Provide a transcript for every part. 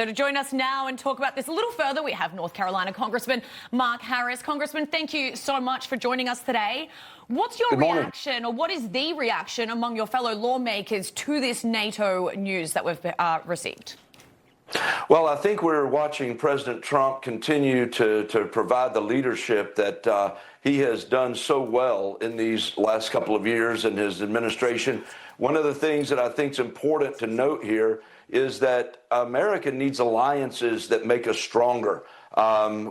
So to join us now and talk about this a little further, we have North Carolina Congressman Mark Harris. Congressman, thank you so much for joining us today. What's your reaction, or what is the reaction among your fellow lawmakers to this NATO news that we've received? Well, I think we're watching President Trump continue to provide the leadership that he has done so well in these last couple of years in his administration. One of the things that I think is important to note here is that America needs alliances that make us stronger.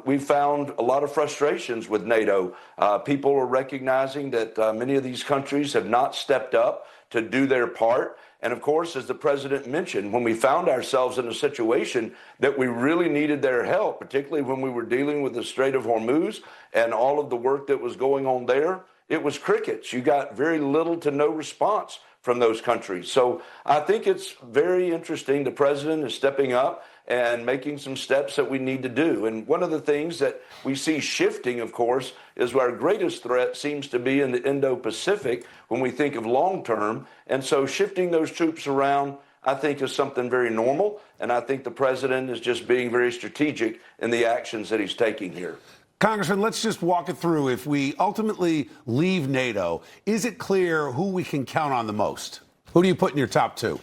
We've found a lot of frustrations with NATO. People are recognizing that many of these countries have not stepped up to do their part. And of course, as the president mentioned, when we found ourselves in a situation that we really needed their help, particularly when we were dealing with the Strait of Hormuz and all of the work that was going on there, it was crickets. You got very little to no response from those countries. So I think it's very interesting. The president is stepping up and making some steps that we need to do. And one of the things that we see shifting, of course, is our greatest threat seems to be in the Indo-Pacific when we think of long term. And so shifting those troops around, I think, is something very normal. And I think the president is just being very strategic in the actions that he's taking here. Congressman, let's just walk it through. If we ultimately leave NATO, is it clear who we can count on the most? Who do you put in your top two?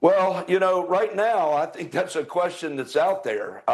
Well, you know, right now, I think that's a question that's out there.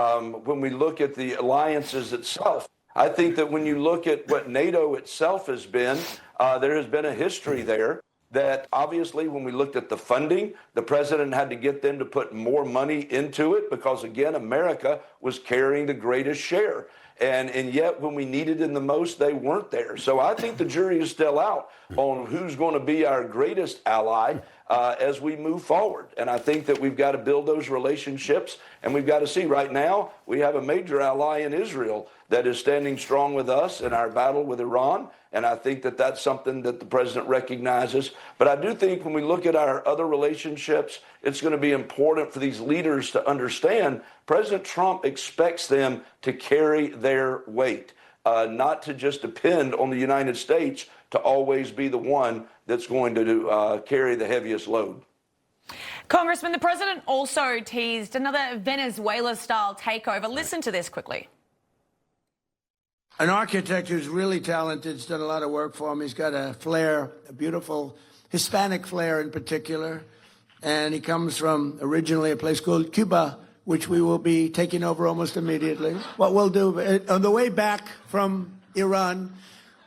When we look at the alliances itself, I think that when you look at what NATO itself has been, there has been a history there that obviously when we looked at the funding, the president had to get them to put more money into it because, again, America was carrying the greatest share. And yet when we needed them the most, they weren't there. So I think the jury is still out on who's going to be our greatest ally as we move forward. And I think that we've got to build those relationships, and we've got to see right now we have a major ally in Israel that is standing strong with us in our battle with Iran. And I think that that's something that the president recognizes. But I do think when we look at our other relationships, it's going to be important for these leaders to understand President Trump expects them to carry their weight, not to just depend on the United States to always be the one that's going to carry the heaviest load. Congressman, the president also teased another Venezuela-style takeover. Listen to this quickly. An architect who's really talented. He's done a lot of work for him. He's got a flair, a beautiful Hispanic flair in particular. And he comes from originally a place called Cuba, which we will be taking over almost immediately. What we'll do, on the way back from Iran,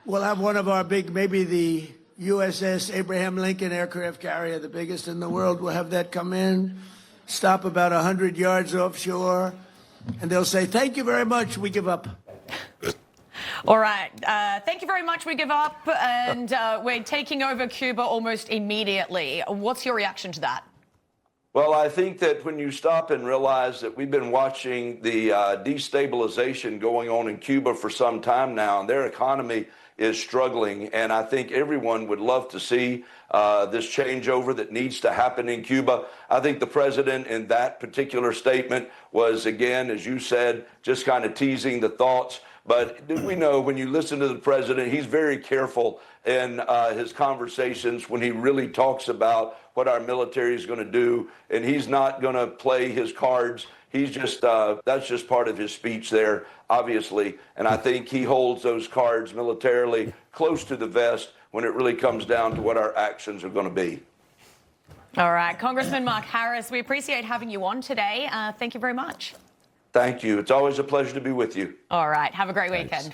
we'll have one of our big, maybe the USS Abraham Lincoln aircraft carrier, the biggest in the world. We'll have that come in, stop about 100 yards offshore, and they'll say, "Thank you very much, we give up." All right. Thank you very much. We give up, and we're taking over Cuba almost immediately. What's your reaction to that? Well, I think that when you stop and realize that we've been watching the destabilization going on in Cuba for some time now, and their economy is struggling, and I think everyone would love to see this changeover that needs to happen in Cuba. I think the president in that particular statement was, again, as you said, just kind of teasing the thoughts. But we know when you listen to the president, he's very careful in his conversations when he really talks about what our military is going to do, and he's not going to play his cards. He's just that's just part of his speech there, obviously. And I think he holds those cards militarily close to the vest when it really comes down to what our actions are going to be. All right. Congressman Mark Harris, we appreciate having you on today. Thank you very much. Thank you. It's always a pleasure to be with you. All right. Have a great weekend. We'll